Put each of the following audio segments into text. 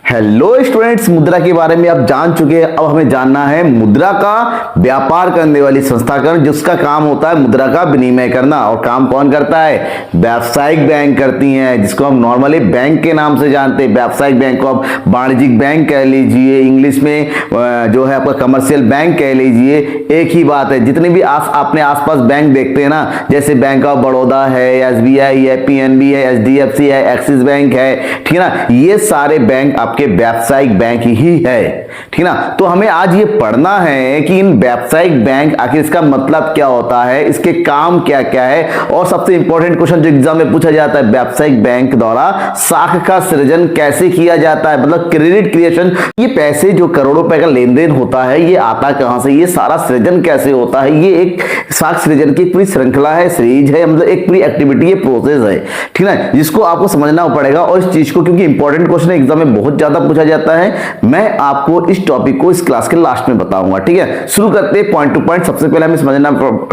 Hello students, मुद्रा के बारे में आप जान चुके हैं। अब हमें जानना है मुद्रा का व्यापार करने वाली संस्थाकरण जिसका काम होता है मुद्रा का विनिमय करना। और काम कौन करता है? व्यावसायिक बैंक करती हैं, जिसको हम नॉर्मली बैंक के नाम से जानते हैं। व्यावसायिक बैंक को आप वाणिज्यिक बैंक कह लीजिए, इंग्लिश में जो है आपका कमर्शियल बैंक कह लीजिए, एक ही बात है। जितने भी अपने आसपास बैंक देखते हैं ना, जैसे बैंक ऑफ बड़ौदा है, SBI है, PNB है, HDFC है, एक्सिस बैंक है, ठीक है ना, ये सारे बैंक आपके व्यावसायिक बैंक ही है, ठीक ना। तो हमें आज ये पढ़ना है कि इन व्यावसायिक बैंक आखिर इसका मतलब क्या होता है, इसके काम क्या क्या है। और सबसे इंपॉर्टेंट क्वेश्चन जो एग्जाम में पूछा जाता है, व्यावसायिक बैंक द्वारा साख का सृजन कैसे किया जाता है, मतलब क्रेडिट क्रिएशन। ये पैसे जो करोड़ों रुपए का लेन देन होता है, ये आता कहां से, ये सारा सृजन कैसे होता है, ये एक साख सृजन की पूरी श्रृंखला है, सीरीज है, मतलब एक पूरी एक्टिविटी है, प्रोसेस है, ठीक है, जिसको आपको समझना पड़ेगा। और इस चीज को, क्योंकि इंपॉर्टेंट क्वेश्चन एग्जाम में बहुत ज्यादा पूछा जाता है, मैं आपको इस टॉपिक को इस क्लास के लास्ट में बताऊंगा, ठीक है। शुरू करते हैं पॉइंट टू पॉइंट। सबसे पहले हमें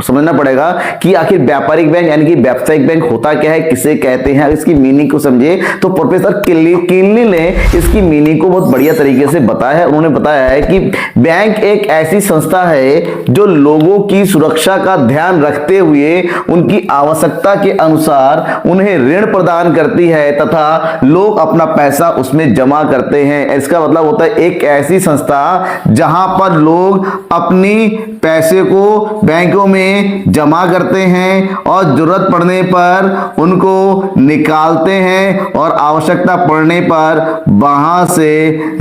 समझना पड़ेगा कि आखिर व्यापारिक बैंक यानी कि व्यावसायिक बैंक होता क्या है, किसे कहते हैं। इसकी मीनिंग को समझे तो प्रोफेसर किनली ने इसकी मीनिंग को बहुत बढ़िया तरीके से बताया है। उन्होंने बताया है कि बैंक एक ऐसी संस्था है जो लोगों की सुरक्षा का ध्यान रखते हुए उनकी आवश्यकता के अनुसार उन्हें ऋण प्रदान करती है तथा लोग अपना पैसा उसमें जमा करते हैं। इसका मतलब होता है एक ऐसी संस्था जहां पर लोग अपनी पैसे को बैंकों में जमा करते हैं और जरूरत पड़ने पर उनको निकालते हैं और आवश्यकता पड़ने पर वहां से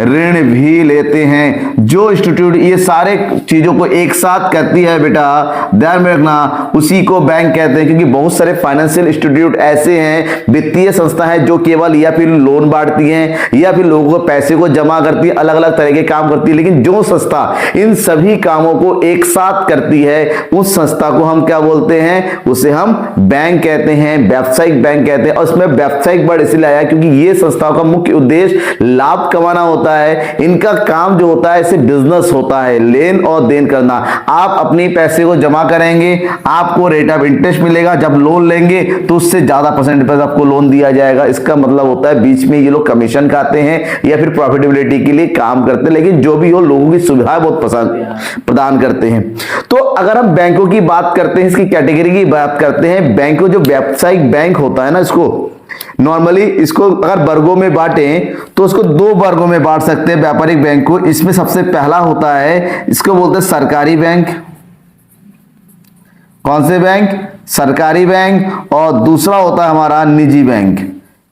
ऋण भी लेते हैं। जो इंस्टीट्यूट ये सारे चीजों को एक साथ करती है, बेटा ध्यान में रखना, उसी को बैंक कहते हैं। क्योंकि बहुत सारे फाइनेंशियल इंस्टीट्यूट ऐसे हैं, वित्तीय संस्था है, जो केवल या फिर लोन बांटती हैं या फिर लोगों को पैसे को जमा करती है, अलग अलग तरह के काम करती है। लेकिन जो संस्था इन सभी कामों को एक साथ करती है, उस संस्था को हम क्या बोलते हैं? उसे हम बैंक कहते हैं, व्यावसायिक बैंक कहते हैं। और इसमें व्यावसायिक वर्ड इसलिए आया क्योंकि ये संस्थाओं का मुख्य उद्देश्य लाभ कमाना होता है। इनका काम जो होता है इसे बिजनेस होता है, लेन और देन करना। आप अपनी पैसे को जमा करेंगे, आपको रेट ऑफ इंटरेस्ट मिलेगा। जब लोन लेंगे तो उससे ज्यादा परसेंट पर आपको लोन दिया जाएगा। इसका मतलब होता है बीच में ये लोग कमीशन खाते हैं या फिर प्रॉफिटेबिलिटी के लिए काम करते हैं। लेकिन जो भी हो, लोगों की सुविधा बहुत प्रदान करते हैं। तो अगर हम बैंकों की बात करते हैं, इसकी कैटेगरी की बात करते हैं, बैंकों जो व्यावसायिक बैंक होता है ना, इसको नॉर्मली इसको अगर वर्गों में बांटें तो उसको दो वर्गों में बांट सकते हैं व्यापारिक बैंक को। इसमें सबसे पहला होता है, इसको बोलते हैं सरकारी बैंक। कौन से बैंक? सरकारी बैंक। और दूसरा होता है हमारा निजी बैंक।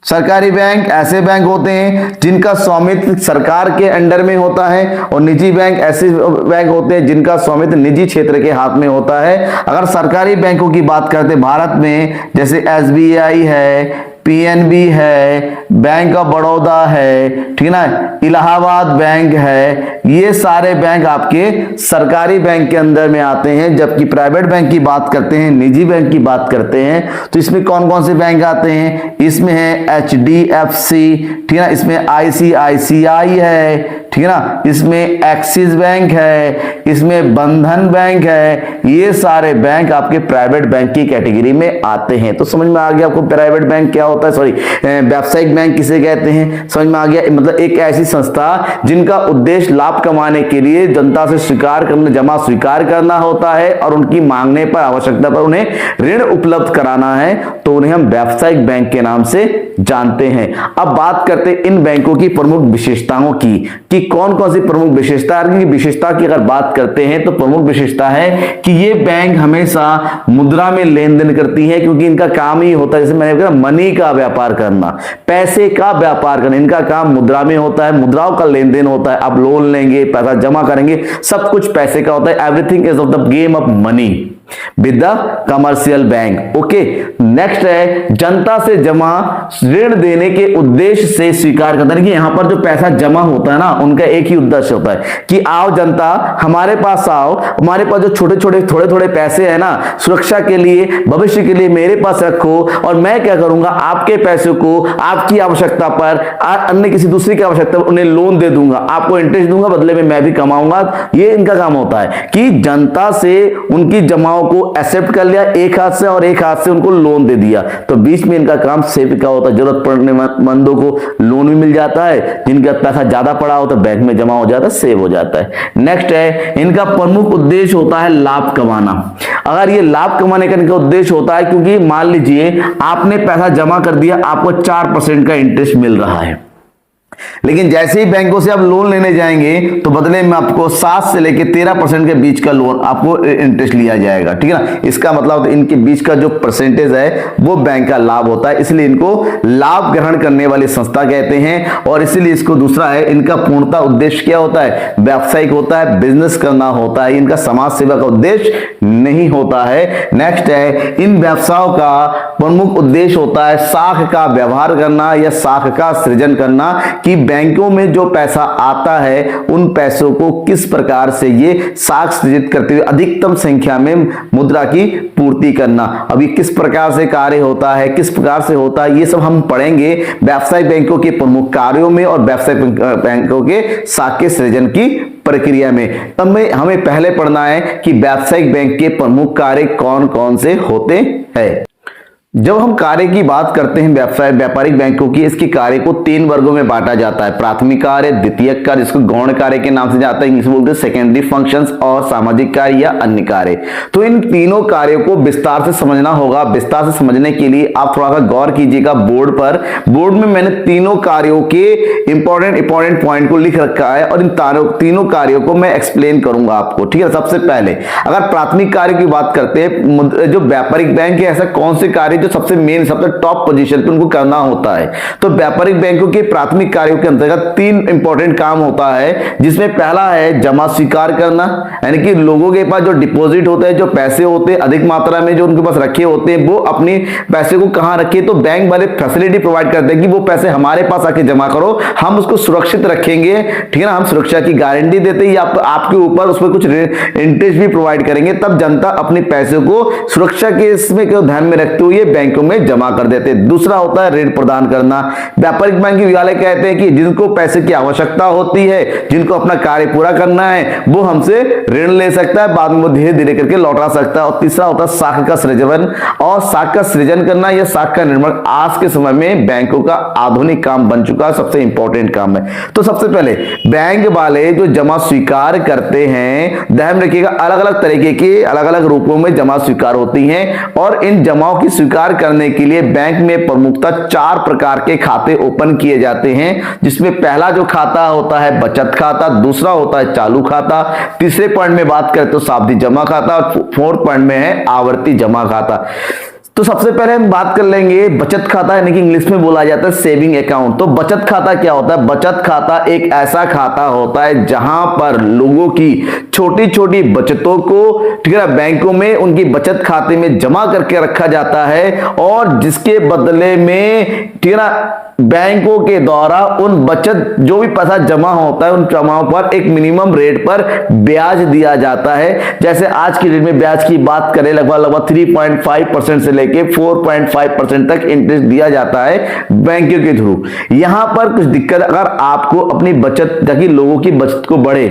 सरकारी बैंक ऐसे बैंक होते हैं जिनका स्वामित्व सरकार के अंडर में होता है, और निजी बैंक ऐसे बैंक होते हैं जिनका स्वामित्व निजी क्षेत्र के हाथ में होता है। अगर सरकारी बैंकों की बात करते हैं भारत में, जैसे SBI है, PNB है, बैंक ऑफ बड़ौदा है, ठीक है ना, इलाहाबाद बैंक है, ये सारे बैंक आपके सरकारी बैंक के अंदर में आते हैं। जबकि प्राइवेट बैंक की बात करते हैं, निजी बैंक की बात करते हैं, तो इसमें कौन कौन से बैंक आते हैं? इसमें है HDFC, ठीक है ना, इसमें ICICI है, ठीक है ना, इसमें एक्सिस बैंक है, इसमें बंधन बैंक है। ये सारे बैंक आपके प्राइवेट बैंक की कैटेगरी में आते हैं। तो समझ में आ गया आपको प्राइवेट बैंक क्या होता है, सॉरी व्यावसायिक बैंक किसे कहते हैं, समझ में आ गया। मतलब एक ऐसी संस्था जिनका उद्देश्य लाभ कमाने के लिए जनता से जमा स्वीकार करना होता है और उनकी मांगने पर, आवश्यकता पर उन्हें ऋण उपलब्ध कराना है, तो उन्हें हम व्यावसायिक बैंक के नाम से जानते हैं। अब बात करते हैं इन बैंकों की प्रमुख विशेषताओं की, कि कौन कौन सी प्रमुख विशेषता है। विशेषता की अगर बात करते हैं तो प्रमुख विशेषता है कि ये बैंक हमेशा मुद्रा में लेन देन करती है, क्योंकि इनका काम ही होता है, जैसे मैंने कहा, मनी का व्यापार करना, पैसे का व्यापार करना। इनका काम मुद्रा में होता है, मुद्राओं का लेन देन होता है। आप लोन लेंगे, पैसा जमा करेंगे, सब कुछ पैसे का होता है। Everything is of the game of money with the commercial bank. Okay, next है जनता से जमा ऋण देने के उद्देश्य से स्वीकार करता है। कि यहां पर जो पैसा जमा होता है ना, उनका एक ही उद्देश्य होता है कि आओ जनता, हमारे पास आओ, हमारे पास जो छोटे छोटे थोड़े थोड़े पैसे है ना, सुरक्षा के लिए, भविष्य के लिए मेरे पास रखो, और मैं क्या करूंगा, आपके पैसे को आपकी आवश्यकता पर, अन्य किसी दूसरे की आवश्यकता पर उन्हें लोन दे दूंगा, आपको इंटरेस्ट दूंगा, बदले में मैं भी कमाऊंगा। ये इनका काम होता है कि जनता से उनकी जमा जमाओं को एक्सेप्ट कर लिया एक हाथ से और एक हाथ से उनको लोन दे दिया, तो बीच में इनका काम सेव का होता है। जरूरत पड़ने मंदों को लोन भी मिल जाता है, जिनका पैसा ज्यादा पड़ा होता है बैंक में जमा हो जाता है, सेव हो जाता है। नेक्स्ट है, इनका प्रमुख उद्देश्य होता है लाभ कमाना। अगर ये लाभ कमाने का इनका उद्देश्य होता है, क्योंकि मान लीजिए आपने पैसा जमा कर दिया, आपको 4% का इंटरेस्ट मिल रहा है, लेकिन जैसे ही बैंकों से आप लोन लेने जाएंगे तो बदले में आपको 7 से लेकर 13% के बीच का लोन आपको इंटरेस्ट लिया जाएगा, ठीक है ना। इसका मतलब इनके बीच का जो परसेंटेज है वो बैंक का लाभ होता है, इसलिए इनको लाभ ग्रहण करने वाली संस्था कहते हैं। और इसीलिए इसको दूसरा है, इनका पूर्णतः उद्देश्य क्या होता है, व्यावसायिक होता है, बिजनेस करना होता है, इनका समाज सेवा का उद्देश्य नहीं होता है। नेक्स्ट है, इन व्यवसायों का प्रमुख उद्देश्य होता है साख का व्यवहार करना या साख का सृजन करना, कि बैंकों में जो पैसा आता है उन पैसों को किस प्रकार से ये साख सृजित करते हुए अधिकतम संख्या में मुद्रा की पूर्ति करना। अब ये किस प्रकार से कार्य होता है, किस प्रकार से होता है, ये सब हम पढ़ेंगे व्यावसायिक बैंकों के प्रमुख कार्यों में और व्यावसायिक बैंकों के साख के सृजन की प्रक्रिया में। तब में हमें पहले पढ़ना है कि व्यावसायिक बैंक के प्रमुख कार्य कौन कौन से होते हैं। जब हम कार्य की बात करते हैं व्यापारिक बैंकों की, इसके कार्य को 3 वर्गों में बांटा जाता है, प्राथमिक कार्य, द्वितीयक कार्य जिसको गौण कार्य के नाम से जाता है, इंग्लिश बोलते हैं सेकेंडरी फंक्शंस, और सामाजिक कार्य या अन्य कार्य। तो इन तीनों कार्यों को विस्तार से समझना होगा। विस्तार से समझने के लिए आप थोड़ा सा गौर कीजिएगा बोर्ड पर। बोर्ड में मैंने तीनों कार्यों के इंपॉर्टेंट पॉइंट को लिख रखा है और इन तीनों कार्यों को मैं एक्सप्लेन करूंगा आपको, ठीक है। सबसे पहले अगर प्राथमिक कार्य की बात करते हैं, जो व्यापारिक बैंक है, ऐसा कौन से कार्य जो सबसे मेन सबसे टॉप पोजीशन पे उनको करना होता है, तो व्यापारिक बैंकों के प्राथमिक कार्यों के अंतर्गत 3 इंपॉर्टेंट काम होता है, जिसमें पहला है जमा स्वीकार करना, यानी कि लोगों के पास जो डिपॉजिट होते हैं, जो पैसे होते हैं अधिक मात्रा में जो उनके पास रखे होते हैं, वो अपने पैसे को कहां रखे, तो बैंक वाले फैसिलिटी प्रोवाइड करते हैं कि वो पैसे हमारे पास आके जमा करो, हम उसको सुरक्षित रखेंगे, ठीक है ना। हम सुरक्षा की गारंटी देते हैं, आपके ऊपर उसमें कुछ इंटरेस्ट भी प्रोवाइड करेंगे, तब जनता अपने पैसे को सुरक्षा के इसमें ध्यान में रखते हुए बैंकों में जमा कर देते हैं। दूसरा होता है ऋण प्रदान करना। व्यापारिक बैंक वाले कहते हैं कि जिनको पैसे की आवश्यकता होती है, जिनको अपना कार्य पूरा करना है, वो हमसे ऋण ले सकता है, बाद में वो धीरे धीरे करके लौटा सकता है। और तीसरा होता है साख का सृजन, और साख का सृजन करना या साख का निर्माण आज के समय में बैंकों का आधुनिक काम बन चुका है, सबसे इंपॉर्टेंट काम है। तो सबसे पहले बैंक वाले जो जमा स्वीकार करते हैं, ध्यान रखिएगा अलग अलग तरीके के अलग अलग रूपों में जमा स्वीकार होती हैं, और इन जमाओं की स्वीकार करने के लिए बैंक में प्रमुखतः 4 प्रकार के खाते ओपन किए जाते हैं, जिसमें पहला जो खाता होता है बचत खाता, दूसरा होता है चालू खाता, तीसरे पॉइंट में बात करें तो सावधि जमा खाता, और 4th पॉइंट में है आवर्ती जमा खाता। तो सबसे पहले हम बात कर लेंगे बचत खाता, यानी कि इंग्लिश में बोला जाता है सेविंग अकाउंट। तो बचत खाता क्या होता है? बचत खाता एक ऐसा खाता होता है जहां पर लोगों की छोटी छोटी बचतों को, ठीक है, बैंकों में उनकी बचत खाते में जमा करके रखा जाता है, और जिसके बदले में, ठीक है ना, बैंकों के द्वारा उन बचत जो भी पैसा जमा होता है उन जमाओं पर एक मिनिमम रेट पर ब्याज दिया जाता है। जैसे आज की डेट में ब्याज की बात करें, लगभग 3.5% से लेके 4.5% तक इंटरेस्ट दिया जाता है बैंकों के थ्रू। यहां पर कुछ दिक्कत, अगर आपको अपनी बचत, ताकि लोगों की बचत को बढ़े,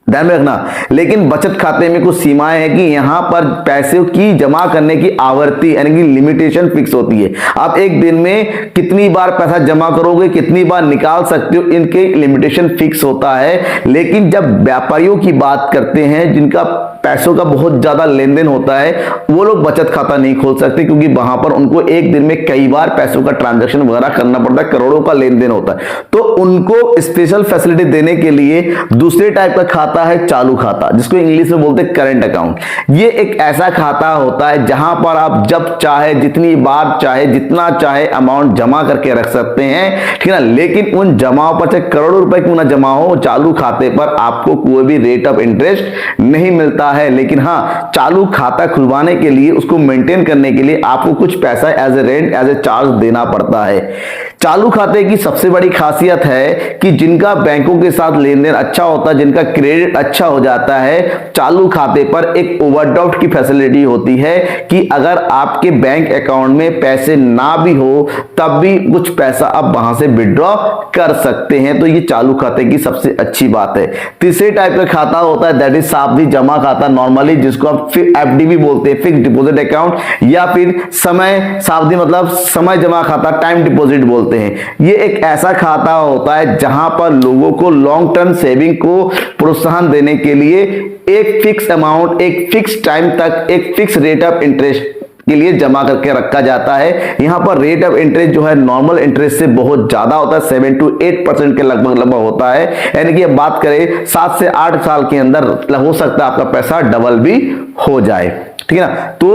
ध्यान में रखना, लेकिन बचत खाते में कुछ सीमाएं हैं कि यहां पर पैसे की जमा करने की आवर्ती यानी कि लिमिटेशन फिक्स होती है। आप एक दिन में कितनी बार पैसा जमा करोगे, कितनी बार निकाल सकते हो, इनके लिमिटेशन फिक्स होता है। लेकिन जब व्यापारियों की बात करते हैं, जिनका पैसों का बहुत ज्यादा लेन देन होता है, वो लोग बचत खाता नहीं खोल सकते, क्योंकि वहां पर उनको एक दिन में कई बार पैसों का ट्रांजैक्शन वगैरह करना पड़ता है, करोड़ों का लेन देन होता है। तो उनको स्पेशल फैसिलिटी देने के लिए दूसरे टाइप का खाता है चालू खाता, जिसको इंग्लिश में बोलते हैं करंट अकाउंट। ये एक ऐसा खाता होता है जहां पर आप जब चाहे, जितनी बार चाहे, जितना चाहे अमाउंट जमा करके रख सकते हैं, ठीक है ना। लेकिन उन जमाओं पर चाहे करोड़ों रुपए क्यों ना जमा हो, चालू खाते पर आपको कोई भी रेट ऑफ इंटरेस्ट नहीं मिलता है। लेकिन हाँ, चालू खाता खुलवाने के लिए, उसको मेंटेन करने के लिए आपको कुछ पैसा as a rent, as a charge देना पड़ता है। चालू खाते की सबसे बड़ी खासियत है कि जिनका बैंकों के साथ लेन देन अच्छा होता है, जिनका क्रेडिट क्रेडिट अच्छा हो जाता है। चालू खाते पर एक ओवरड्राफ्ट की फैसिलिटी होती है कि अगर आपके बैंक अकाउंट में पैसे ना भी हो तब भी कुछ पैसा आप वहां से विड्रॉ कर सकते हैं। तो ये चालू खाते की सबसे अच्छी बात है। तीसरे टाइप का खाता होता है दैट इज सावधि जमा खाता, नॉर्मली जिसको आप एफडी भी बोलते हैं, फिक्स डिपॉजिट अकाउंट, या फिर समय सावधि मतलब समय जमा खाता, टाइम डिपॉजिट बोलते हैं। ये एक ऐसा खाता होता है जहां पर लोगों को लॉन्ग टर्म सेविंग को प्रोत्साहन देने के लिए एक फिक्स अमाउंट, एक फिक्स टाइम तक, एक फिक्स रेट ऑफ इंटरेस्ट के लिए जमा करके रखा जाता है। यहां पर रेट ऑफ इंटरेस्ट जो है नॉर्मल इंटरेस्ट से बहुत ज्यादा होता है, 7 to 8% के लगभग होता है। यानी कि अब बात करें 7 से 8 साल के अंदर हो सकता है आपका पैसा डबल भी हो जाए, ठीक है ना। तो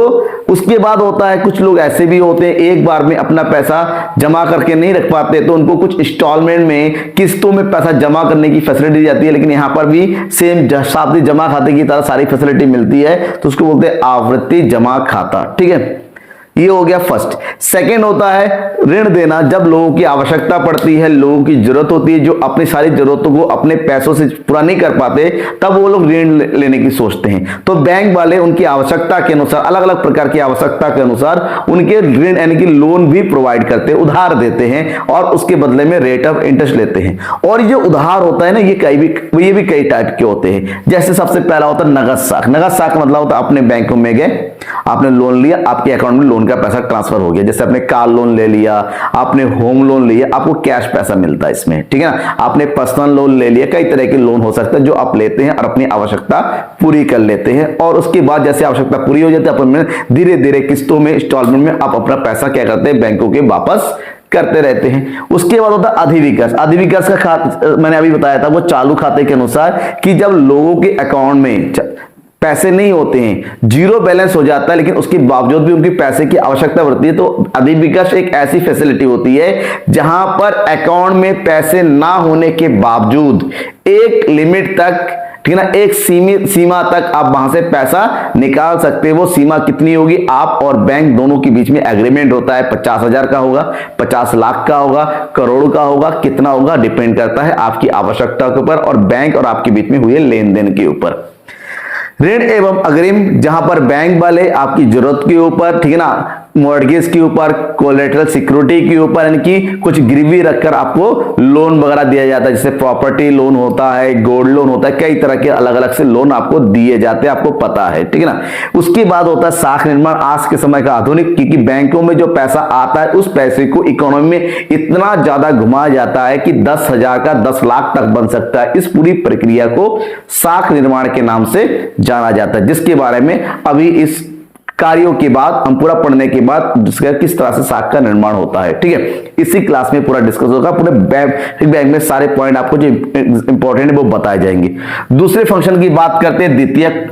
उसके बाद होता है कुछ लोग ऐसे भी होते हैं एक बार में अपना पैसा जमा करके नहीं रख पाते, तो उनको कुछ इंस्टॉलमेंट में किस्तों में पैसा जमा करने की फैसिलिटी दी जाती है। लेकिन यहां पर भी सेम सावधि जमा खाते की तरह सारी फैसिलिटी मिलती है, तो उसको बोलते हैं आवर्ती जमा खाता, ठीक है। ये हो गया फर्स्ट। सेकंड होता है ऋण देना, जब लोगों की आवश्यकता पड़ती है, लोगों की जरूरत होती है, जो अपनी सारी जरूरतों को अपने पैसों से पूरा नहीं कर पाते, तब वो लोग ऋण लेने की सोचते हैं। तो बैंक वाले उनकी आवश्यकता के अनुसार, अलग अलग प्रकार की आवश्यकता के अनुसार उनके ऋण यानी कि लोन भी प्रोवाइड करते हैं, उधार देते हैं और उसके बदले में रेट ऑफ इंटरेस्ट लेते हैं। और ये उधार होता है ना, ये भी कई टाइप के होते हैं। जैसे सबसे पहला होता है नगद साख। नगद साख मतलब होता है अपने बैंकों में गए, आपने लोन लिया, आपके अकाउंट में लोन का पैसा ट्रांसफर हो गया। जैसे आपने कार लोन ले लिया, आपने होम लोन लिया, आपको कैश पैसा मिलता है इसमें, ठीक है ना। आपने पर्सनल लोन ले लिया, कई तरह के लोन हो सकते हैं जो आप लेते हैं और अपनी आवश्यकता पूरी कर लेते हैं। और उसके बाद जैसे आवश्यकता पूरी हो जाती है, आप धीरे धीरे किस्तों में, इंस्टॉलमेंट में आप अपना पैसा क्या करते हैं, बैंकों के वापस करते रहते हैं। उसके बाद होता है अधिविकास। अधिविकास का खाता मैंने अभी बताया था, वो चालू खाते के अनुसार कि जब लोगों के अकाउंट में पैसे नहीं होते हैं, जीरो बैलेंस हो जाता है, लेकिन उसके बावजूद भी उनकी पैसे की आवश्यकता बढ़ती है, तो अधिविकास एक ऐसी फैसिलिटी होती है जहां पर अकाउंट में पैसे ना होने के बावजूद एक लिमिट तक, ठीक है ना, एक सीमित सीमा तक आप वहां से पैसा निकाल सकते हैं। वो सीमा कितनी होगी, आप और बैंक दोनों के बीच में एग्रीमेंट होता है। 50,000 का होगा, 50 लाख का होगा, करोड़ का होगा, कितना होगा डिपेंड करता है आपकी आवश्यकता के ऊपर और बैंक और आपके बीच में हुए लेन देन के ऊपर। ऋण एवं अग्रिम, जहां पर बैंक वाले आपकी जरूरत के ऊपर, ठीक है ना, मॉर्गेज के ऊपर, कोलेटरल सिक्योरिटी के ऊपर, यानी कि कुछ गिरवी रखकर आपको लोन वगैरह दिया जाता है। जैसे प्रॉपर्टी लोन होता है, गोल्ड लोन होता है, कई तरह के अलग अलग से लोन आपको दिए जाते हैं, आपको पता है, ठीक है ना। उसके बाद होता है साख निर्माण। आज के समय का आधुनिक, क्योंकि बैंकों में जो पैसा आता है उस पैसे को इकोनॉमी में इतना ज्यादा घुमाया जाता है कि 10,000 का 10 लाख तक बन सकता है। इस पूरी प्रक्रिया को साख निर्माण के नाम से जाना जाता है, जिसके बारे में अभी इस कार्यों के बाद हम पूरा पढ़ने के बाद किस तरह से साख का निर्माण होता है, ठीक है, इसी क्लास में पूरा डिस्कस होगा। पूरे बैंक में सारे पॉइंट आपको जो इंपॉर्टेंट है वो बताए जाएंगे। दूसरे फंक्शन की बात करते हैं, द्वितीयक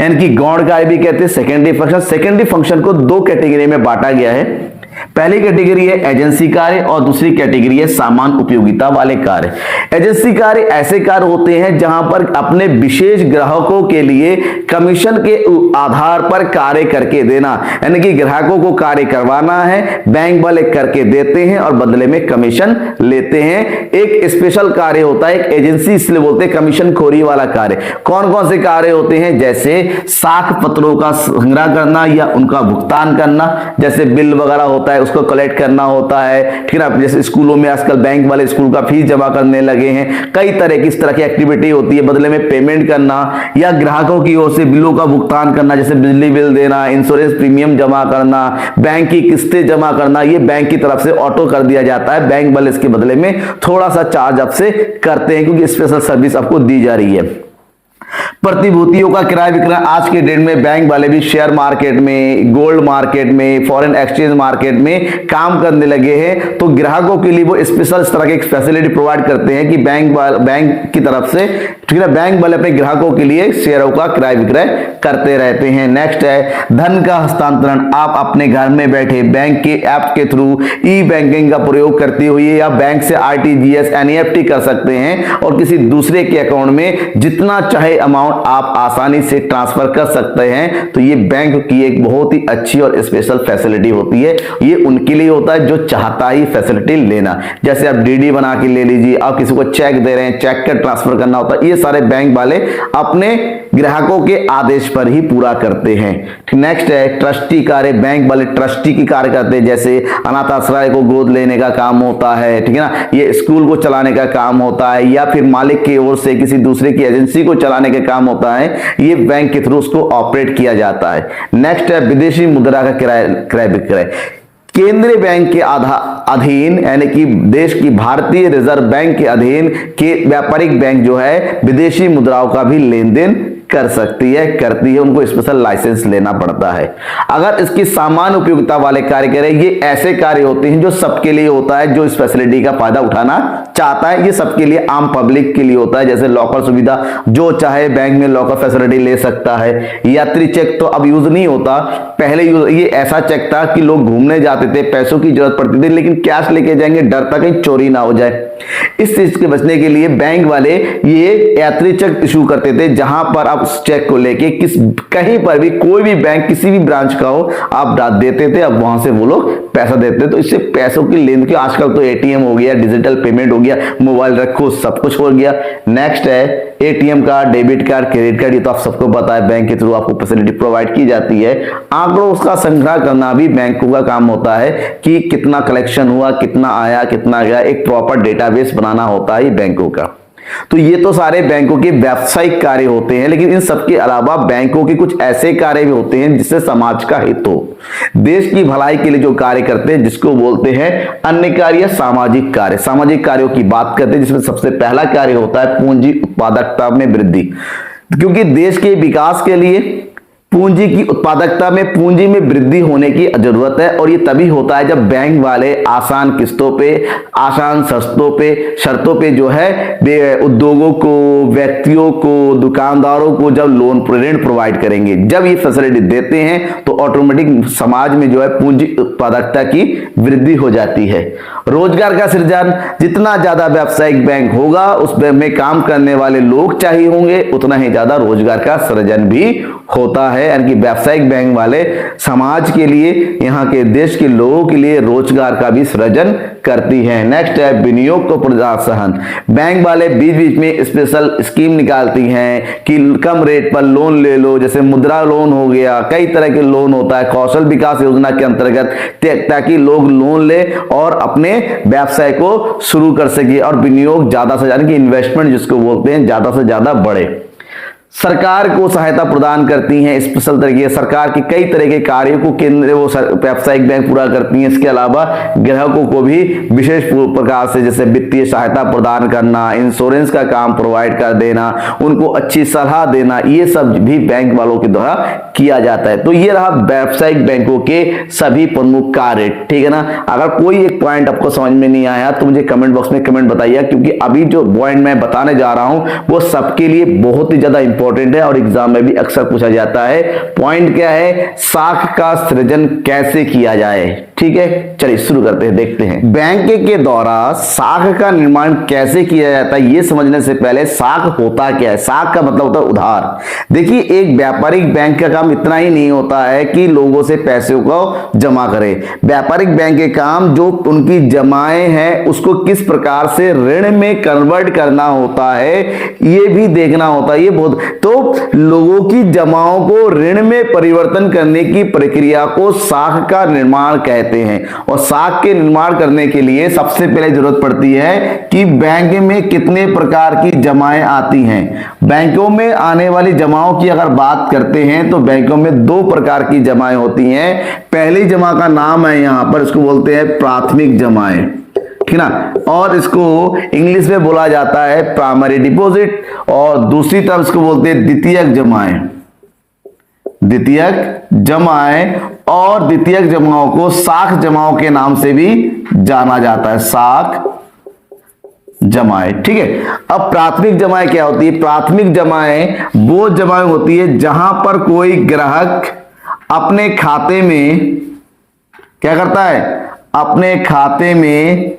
यानी कि गौण कार्य भी कहते हैं, सेकेंडरी फंक्शन। सेकेंडरी फंक्शन को दो कैटेगरी में बांटा गया है। पहली कैटेगरी है एजेंसी कार्य और दूसरी कैटेगरी है सामान्य उपयोगिता वाले कार्य। एजेंसी कार्य ऐसे कार्य होते हैं जहां पर अपने विशेष ग्राहकों के लिए कमीशन के आधार पर कार्य करके देना, यानी कि ग्राहकों को कार्य करवाना है, बैंक वाले करके देते हैं और बदले में कमीशन लेते हैं। एक स्पेशल कार्य होता है, एक एजेंसी इसलिए बोलते हैं कमीशन खोरी वाला कार्य। कौन कौन से कार्य होते हैं, जैसे साख पत्रों का संग्रह करना या उनका भुगतान करना, जैसे बिल वगैरह होता है उसको कलेक्ट करना होता है, ठीक है ना। जैसे स्कूलों में आजकल बैंक वाले स्कूल का फीस जमा करने लगे हैं, कई तरह की इस तरह की एक्टिविटी होती है। बदले में पेमेंट करना या ग्राहकों की ओर से बिलों का भुगतान करना, जैसे बिजली बिल देना, इंश्योरेंस प्रीमियम जमा करना, बैंक की किस्तें जमा करना, ये बैंक की तरफ से ऑटो कर दिया जाता है। बैंक वाले इसके बदले में थोड़ा सा चार्ज आपसे करते हैं क्योंकि स्पेशल सर्विस आपको दी जा रही है। प्रतिभूतियों का क्रय विक्रय, आज के डेट में बैंक वाले भी शेयर मार्केट में, गोल्ड मार्केट में, फॉरेन एक्सचेंज मार्केट में काम करने लगे हैं। तो ग्राहकों के लिए वो स्पेशल इस तरह की फैसिलिटी प्रोवाइड करते हैं कि बैंक की तरफ से, ठीक है, बैंक वाले अपने ग्राहकों के लिए शेयरों का क्रय विक्रय करते रहते हैं। नेक्स्ट है धन का हस्तांतरण। आप अपने घर में बैठे बैंक के ऐप के थ्रू ई बैंकिंग का प्रयोग करते हुए या बैंक से आरटीजीएस, एनईएफटी कर सकते हैं और किसी दूसरे के अकाउंट में जितना चाहे अमाउंट अमाउंट आप आसानी से ट्रांसफर कर सकते हैं। तो ये बैंक की एक बहुत ही अच्छी और स्पेशल फैसिलिटी होती है। ये उनके लिए होता है जो चाहता ही फैसिलिटी लेना। जैसे आप डीडी बना के ले लीजिए, आप किसी को चेक दे रहे हैं, चेक का ट्रांसफर करना होता है, ये सारे बैंक वाले अपने ग्राहकों के आदेश पर ही पूरा करते हैं। नेक्स्ट है ट्रस्टी कार्य। बैंक वाले ट्रस्टी की कार्य करते हैं, जैसे अनाथ आश्रय को गोद लेने का काम होता है, ठीक है ना, ये स्कूल को चलाने का काम होता है, या फिर मालिक की ओर से किसी दूसरे की एजेंसी को चलाने का काम होता है, ये बैंक के थ्रू उसको ऑपरेट किया जाता है। नेक्स्ट है विदेशी मुद्रा का क्रय विक्रय। केंद्रीय बैंक के अधीन यानी कि देश की भारतीय रिजर्व बैंक के अधीन के व्यापारिक बैंक जो है विदेशी मुद्राओं का भी लेन देन कर सकती है, करती है, उनको स्पेशल लाइसेंस लेना पड़ता है। अगर इसकी सामान्य उपयोगिता वाले कार्य करें, ये ऐसे कार्य होते हैं जो सबके लिए होता है, जो इस फैसिलिटी का फायदा उठाना चाहता है, ये सबके लिए आम पब्लिक के लिए होता है। जैसे लॉकर सुविधा, जो चाहे बैंक में लॉकर फैसिलिटी ले सकता है। यात्री चेक तो अब यूज नहीं होता, पहले ये ऐसा चेक था कि लोग घूमने जाते थे, पैसों की जरूरत पड़ती थी, लेकिन कैश लेके जाएंगे, डर था कहीं चोरी ना हो जाए। इस चीज के बचने के लिए बैंक वाले ये यात्री चेक इशू करते थे, जहां पर आप उस चेक को लेके कहीं पर भी, कोई भी बैंक किसी भी ब्रांच का हो, आप देते थे, अब वहां से वो लोग पैसा देते। तो इससे पैसों की लेन देन, आजकल तो एटीएम हो गया, डिजिटल पेमेंट हो गया, मोबाइल रखो सब कुछ हो गया। नेक्स्ट है ATM card, debit card, credit card, ये तो आप सबको पता है, बैंक के थ्रू आपको फैसिलिटी प्रोवाइड की जाती है। आंकड़ों उसका संग्रह करना भी बैंकों का काम होता है कि कितना कलेक्शन हुआ, कितना आया, कितना गया, एक प्रॉपर डेटाबेस बनाना होता है बैंकों का। तो ये तो सारे बैंकों के व्यावसायिक कार्य होते हैं, लेकिन इन सबके अलावा बैंकों के कुछ ऐसे कार्य भी होते हैं जिससे समाज का हित हो, देश की भलाई के लिए जो कार्य करते हैं, जिसको बोलते हैं अन्य कार्य, सामाजिक कार्य। सामाजिक कार्यों की बात करते हैं, जिसमें सबसे पहला कार्य होता है पूंजी उत्पादकता में वृद्धि, क्योंकि देश के विकास के लिए पूंजी की उत्पादकता में, पूंजी में वृद्धि होने की जरूरत है। और ये तभी होता है जब बैंक वाले आसान किस्तों पे, आसान शर्तों पे जो है उद्योगों को, व्यक्तियों को, दुकानदारों को जब ऋण प्रोवाइड करेंगे, जब ये फैसिलिटी देते हैं, तो ऑटोमेटिक समाज में जो है पूंजी उत्पादकता की वृद्धि हो जाती है। रोजगार का सृजन, जितना ज्यादा व्यावसायिक बैंक होगा, उस बैंक में काम करने वाले लोग चाहिए होंगे, उतना ही ज्यादा रोजगार का सृजन भी होता है। यानी कि व्यावसायिक बैंक वाले समाज के लिए, यहाँ के देश के लोगों के लिए रोजगार का भी सृजन करती है। नेक्स्ट है विनियोग को प्रोत्साहन। बैंक वाले बीच बीच में स्पेशल स्कीम निकालती हैं कि कम रेट पर लोन ले लो, जैसे मुद्रा लोन हो गया, कई तरह के लोन होता है कौशल विकास योजना के अंतर्गत, ताकि लोग लोन ले और अपने व्यवसाय को शुरू कर सके और विनियोग ज्यादा से ज्यादा, इन्वेस्टमेंट जिसको बोलते हैं, ज्यादा से ज्यादा बढ़े। सरकार को सहायता प्रदान करती हैं स्पेशल तरीके, सरकार के कई तरह के कार्यों को केंद्र वो व्यावसायिक बैंक पूरा करती हैं। इसके अलावा ग्राहकों को भी विशेष प्रकार से, जैसे वित्तीय सहायता प्रदान करना, इंश्योरेंस का काम प्रोवाइड कर देना, उनको अच्छी सलाह देना, ये सब भी बैंक वालों के द्वारा किया जाता है। तो ये रहा व्यावसायिक बैंकों के सभी प्रमुख कार्य, ठीक है ना। अगर कोई एक पॉइंट आपको समझ में नहीं आया तो मुझे कमेंट बॉक्स में कमेंट बताइए, क्योंकि अभी जो पॉइंट मैं बताने जा रहा हूं वो सबके लिए बहुत ही ज्यादा इंपॉर्टेंट है और एग्जाम में भी अक्सर पूछा जाता है। पॉइंट क्या है? साख का सृजन कैसे किया जाए। ठीक है, चलिए शुरू करते हैं, देखते हैं बैंक के द्वारा साख का निर्माण कैसे किया जाता है। ये समझने से पहले साख होता क्या है। साख का मतलब होता है उधार। देखिए, एक व्यापारिक बैंक का काम इतना ही नहीं होता है कि लोगों से पैसे को जमा करे। व्यापारिक बैंक के काम जो उनकी जमाएं हैं उसको किस प्रकार से ऋण में कन्वर्ट करना होता है, ये भी देखना होता है। ये बहुत, तो लोगों की जमाओं को ऋण में परिवर्तन करने की प्रक्रिया को साख का निर्माण कहते हैं। और साख के निर्माण करने के लिए सबसे पहले जरूरत पड़ती है कि बैंक में कितने प्रकार की जमाएं आती हैं। बैंकों में आने वाली जमाओं की अगर बात करते हैं तो बैंकों में दो प्रकार की जमाएं होती हैं। पहली जमा का नाम है, यहां पर इसको बोलते हैं प्राथमिक जमाएं, ठीक ना, और इसको इंग्लिश में बोला जाता है प्राइमरी डिपॉजिट। और दूसरी तरफ इसको बोलते हैं द्वितीयक जमाएं। द्वितीयक जमाएं, और द्वितीयक जमाओं को साख जमाओं के नाम से भी जाना जाता है, साख जमाएं। ठीक है, अब प्राथमिक जमाएं क्या होती है? प्राथमिक जमाएं वो जमाएं होती है जहां पर कोई ग्राहक अपने खाते में क्या करता है? अपने खाते में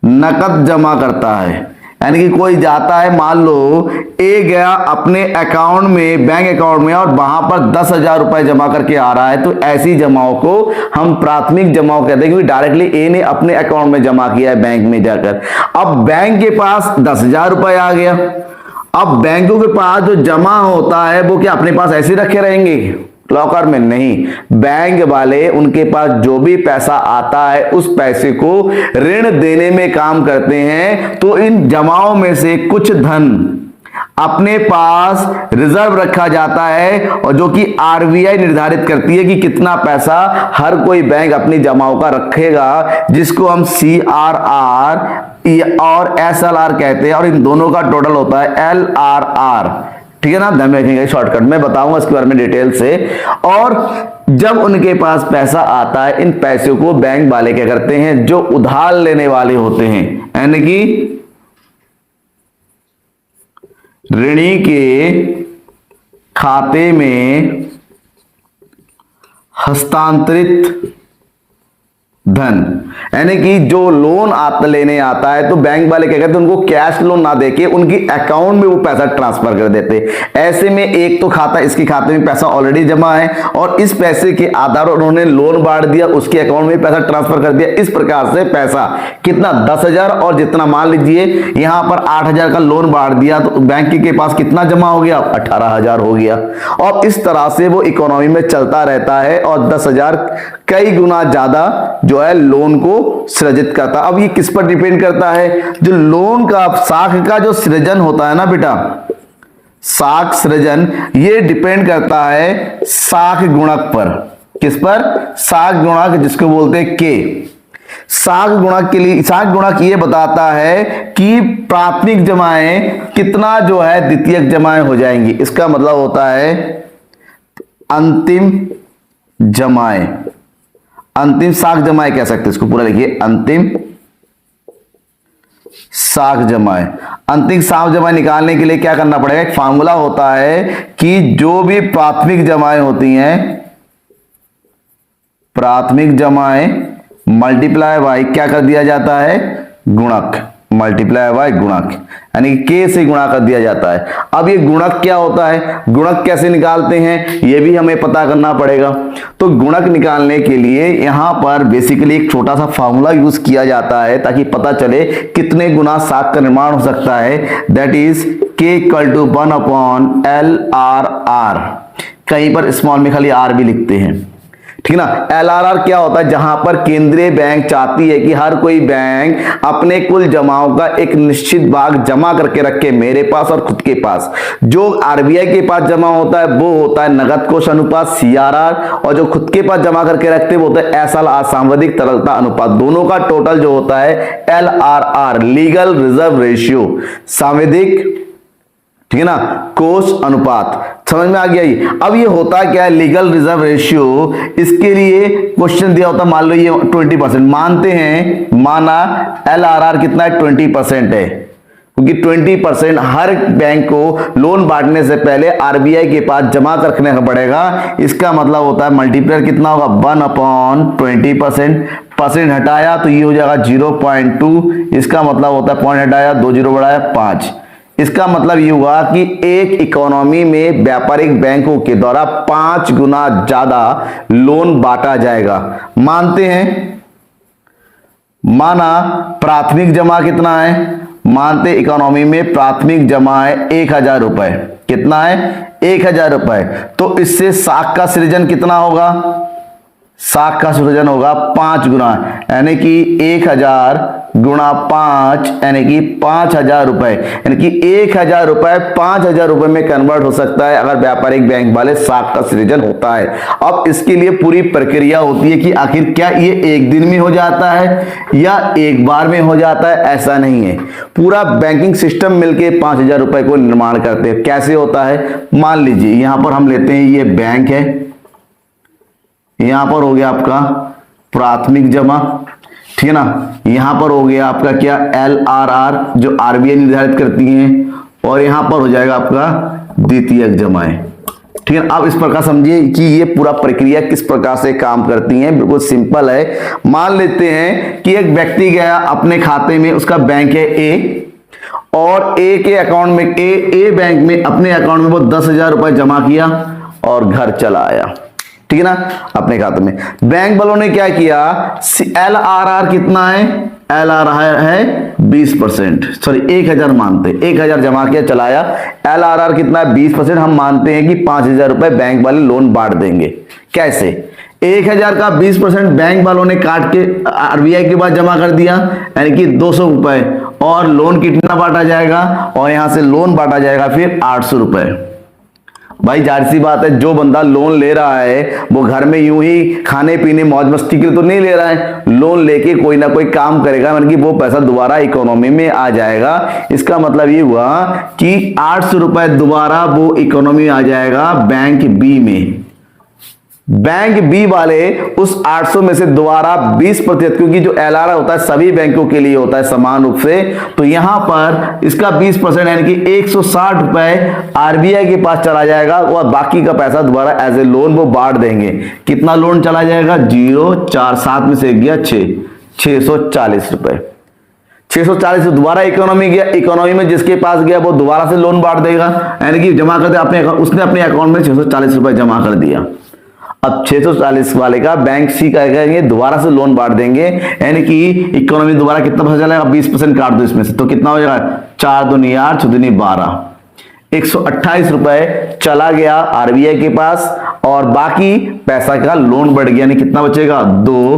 नकद जमा करता है। यानी कि कोई जाता है, मान लो ए गया अपने अकाउंट में, बैंक अकाउंट में, और वहां पर 10,000 रुपए जमा करके आ रहा है, तो ऐसी जमाओं को हम प्राथमिक जमाओं कहते हैं, क्योंकि डायरेक्टली ए ने अपने अकाउंट में जमा किया है बैंक में जाकर। अब बैंक के पास 10,000 रुपए आ गया। अब बैंकों के पास जो जमा होता है वो क्या अपने पास ऐसे रखे रहेंगे लॉकर में? नहीं, बैंक वाले उनके पास जो भी पैसा आता है उस पैसे को ऋण देने में काम करते हैं। तो इन जमाओं में से कुछ धन अपने पास रिजर्व रखा जाता है, और जो कि आरबीआई निर्धारित करती है कि कितना पैसा हर कोई बैंक अपनी जमाओं का रखेगा, जिसको हम CRR और SLR कहते हैं, और इन दोनों का टोटल होता है LRR। ठीक है ना, ध्यान रखेंगे, शॉर्टकट में बताऊंगा इसके बारे में डिटेल से। और जब उनके पास पैसा आता है, इन पैसों को बैंक वाले क्या करते हैं, जो उधार लेने वाले होते हैं, यानी कि ऋणी के खाते में हस्तांतरित धन, यानी कि जो लोन लेने आता है, तो बैंक वाले क्या कहते हैं, उनको कैश लोन ना देके उनकी अकाउंट में वो पैसा ट्रांसफर कर देते। ऐसे में एक तो खाता, इसके खाते में पैसा ऑलरेडी जमा है, और इस पैसे के आधार पर उन्होंने लोन बांट दिया, उसके अकाउंट में पैसा ट्रांसफर कर दिया। इस प्रकार से पैसा कितना 10,000, और जितना मान लीजिए यहां पर 8,000 का लोन बांट दिया, तो बैंक के पास कितना जमा हो गया? 18,000 हो गया। और इस तरह से वो इकोनॉमी में चलता रहता है, और 10,000 कई गुना ज्यादा जो है लोन को सृजित करता। अब ये किस पर डिपेंड करता है? जो लोन का साख का जो सृजन होता है ना बेटा, साख सृजन, ये डिपेंड करता है साख गुणक पर। किस पर? साख गुणक, जिसको बोलते हैं के। साख गुणक के लिए, साख गुणक ये बताता है कि प्राथमिक जमाएं कितना जो है द्वितीयक जमाएं हो जाएंगी। इसका मतलब होता है अंतिम जमाएं, अंतिम साख जमाएं कह सकते हैं इसको, पूरा लिखिए, अंतिम साख जमाएं। अंतिम साख जमाएं निकालने के लिए क्या करना पड़ेगा? एक फार्मूला होता है कि जो भी प्राथमिक जमाएं होती हैं, प्राथमिक जमाएं मल्टीप्लाई बाय क्या कर दिया जाता है? गुणक, मल्टीप्लाई बाय गुणक, यानी के से गुणा कर दिया जाता है। अब ये गुणक क्या होता है, गुणक कैसे निकालते हैं, ये भी हमें पता करना पड़ेगा। तो गुणक निकालने के लिए यहां पर बेसिकली एक छोटा सा फार्मूला यूज किया जाता है, ताकि पता चले कितने गुना साख का निर्माण हो सकता है। That is K equal to 1/LRR। कहीं पर स्मॉल में खाली R भी लिखते हैं, ठीक ना। LRR क्या होता है? जहां पर केंद्रीय बैंक चाहती है कि हर कोई बैंक अपने कुल जमाओं का एक निश्चित भाग जमा करके रखे, मेरे पास और खुद के पास। जो आरबीआई के पास जमा होता है वो होता है नगद कोष अनुपात CRR, और जो खुद के पास जमा करके रखते हैं वो होता है SLR, सांविधिक तरलता अनुपात। दोनों का टोटल जो होता है LRR, लीगल रिजर्व रेशियो, सांविधिक, ठीक है ना, कोष अनुपात। समझ में आ गया ये? अब ये होता क्या है लीगल रिजर्व रेशियो? इसके लिए क्वेश्चन दिया होता, मान लो ये 20% मानते हैं, माना LRR कितना है? 20% है, क्योंकि 20% हर बैंक को लोन बांटने से पहले आरबीआई के पास जमा रखने का पड़ेगा। इसका मतलब होता है मल्टीप्लायर कितना होगा? 1/20%। परसेंट हटाया तो ये हो जाएगा 0.2। इसका मतलब होता है पॉइंट हटाया, 2 0 बढ़ाया 5। इसका मतलब ये हुआ कि एक इकोनॉमी में व्यापारिक बैंकों के द्वारा 5 गुना ज्यादा लोन बांटा जाएगा। मानते हैं, माना प्राथमिक जमा कितना है? मानते इकोनॉमी में प्राथमिक जमा है 1,000 रुपए। कितना है? 1,000 रुपए। तो इससे साख का सृजन कितना होगा? साख का सृजन होगा 5 गुना, यानी कि 1,000 गुणा 5, यानी कि 5,000 रुपए, यानी कि 1,000 रुपए 5,000 रुपए में कन्वर्ट हो सकता है अगर व्यापारिक बैंक वाले साख का सृजन होता है। अब इसके लिए पूरी प्रक्रिया होती है कि आखिर क्या ये एक दिन में हो जाता है या एक बार में हो जाता है? ऐसा नहीं है, पूरा बैंकिंग सिस्टम मिलके 5,000 रुपए को निर्माण करते हैं। कैसे होता है? मान लीजिए यहां पर हम लेते हैं, ये बैंक है, यहां पर हो गया आपका प्राथमिक जमा, ठीक है ना। यहां पर हो गया आपका क्या? LRR जो आरबीआई निर्धारित करती है, और यहां पर हो जाएगा आपका द्वितीयक जमाएं, ठीक है। अब इस प्रकार समझिए कि ये पूरा प्रक्रिया किस प्रकार से काम करती है। बिल्कुल सिंपल है। मान लेते हैं कि एक व्यक्ति गया अपने खाते में, उसका बैंक है A, और ए के अकाउंट में ए बैंक में अपने अकाउंट में वो 10,000 रुपए जमा किया और घर चला आया, ठीक है ना, अपने खाते में। बैंक वालों ने क्या किया, LRR कितना है, LRR है 20%, सॉरी 1,000 मानते, 1,000 जमा किया चलाया, LRR कितना है 20%। हम मानते हैं कि 5,000 रुपए बैंक वाले लोन बांट देंगे। कैसे, 1,000 का 20% बैंक वालों ने काट के RBI के पास जमा कर दिया, यानी कि 200 रुपए, और लोन कितना बांटा जाएगा, और यहां से लोन बांटा जाएगा फिर 800 रुपए। भाई जाहिर सी बात है, जो बंदा लोन ले रहा है वो घर में यूं ही खाने पीने मौज मस्ती के लिए तो नहीं ले रहा है, लोन लेके कोई ना कोई काम करेगा, यानी कि वो पैसा दोबारा इकोनॉमी में आ जाएगा। इसका मतलब ये हुआ कि 800 रुपए दोबारा वो इकोनॉमी में आ जाएगा बैंक बी में। बैंक बी वाले उस 800 में से दोबारा 20%, क्योंकि जो LRR होता है सभी बैंकों के लिए होता है समान रूप से, तो यहां पर इसका 20% यानी कि 160 रुपए RBI के पास चला जाएगा, और बाकी का पैसा दोबारा एज ए लोन वो बांट देंगे। कितना लोन चला जाएगा, 0 4 7 में से गया 640 रुपए, 640 से दोबारा इकोनॉमी गया, इकोनॉमी में जिसके पास गया वो दोबारा से लोन बांट देगा, यानी कि जमा करते अपने उसने अपने अकाउंट में 640 रुपए जमा कर दिया। अब 640 वाले का बैंक सी क्या करेंगे, दोबारा से लोन बांट देंगे, यानी कि इकोनॉमी दोबारा कितना पैसा चलेगा, 20% काट दो इसमें से, तो कितना हो जाएगा, 4 दूनी 8 6 दूनी 12, 128 रुपए चला गया RBI के पास, और बाकी पैसा का लोन बढ़ गया, यानी कितना बचेगा 2,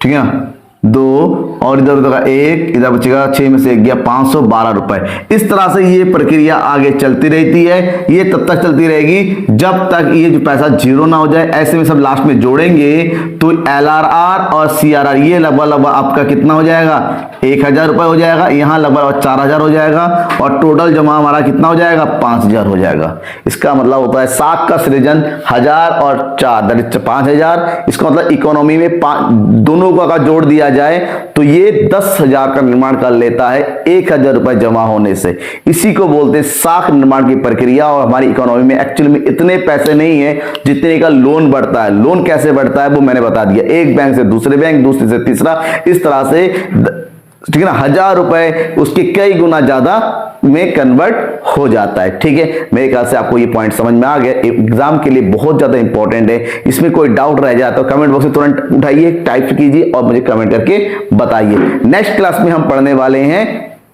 ठीक है 2, और इधर उधर का 1, इधर बचेगा 6 में से 1 गया 512 रुपए। इस तरह से ये प्रक्रिया आगे चलती रहती है, ये तब तक चलती रहेगी जब तक ये जो पैसा जीरो ना हो जाए। ऐसे में सब लास्ट में जोड़ेंगे तो LRR और CRR ये लगभग आपका कितना हो जाएगा, 1,000 रुपए हो जाएगा, यहाँ लगभग 4,000 हो जाएगा, और टोटल जमा हमारा कितना हो जाएगा, 5,000 हो जाएगा। इसका मतलब होता है 7 का सृजन 1,000 और 4 दैट इज 5,000। इसका मतलब इकोनॉमी में दोनों का जोड़ दिया जाए तो ये 10,000 का निर्माण कर लेता है 1,000 रुपए जमा होने से। इसी को बोलते हैं साख निर्माण की प्रक्रिया। और हमारी इकोनॉमी में एक्चुअली में इतने पैसे नहीं है जितने का लोन बढ़ता है। लोन कैसे बढ़ता है वो मैंने बता दिया, एक बैंक से दूसरे बैंक, दूसरे से तीसरा, इस तरह से, ठीक है ना, 1,000 रुपए उसके कई गुना ज्यादा में कन्वर्ट हो जाता है। ठीक है, मेरे ख्याल से आपको ये पॉइंट समझ में आ गया। एग्जाम के लिए बहुत ज्यादा इंपॉर्टेंट है। इसमें कोई डाउट रह जाए तो कमेंट बॉक्स में तुरंत उठाइए, टाइप कीजिए और मुझे कमेंट करके बताइए। नेक्स्ट क्लास में हम पढ़ने वाले हैं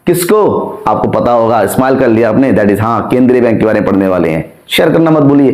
किसको, आपको पता होगा, स्माइल कर लिया आपने, दैट इज हाँ, केंद्रीय बैंक के बारे में पढ़ने वाले हैं। शेयर करना मत भूलिए।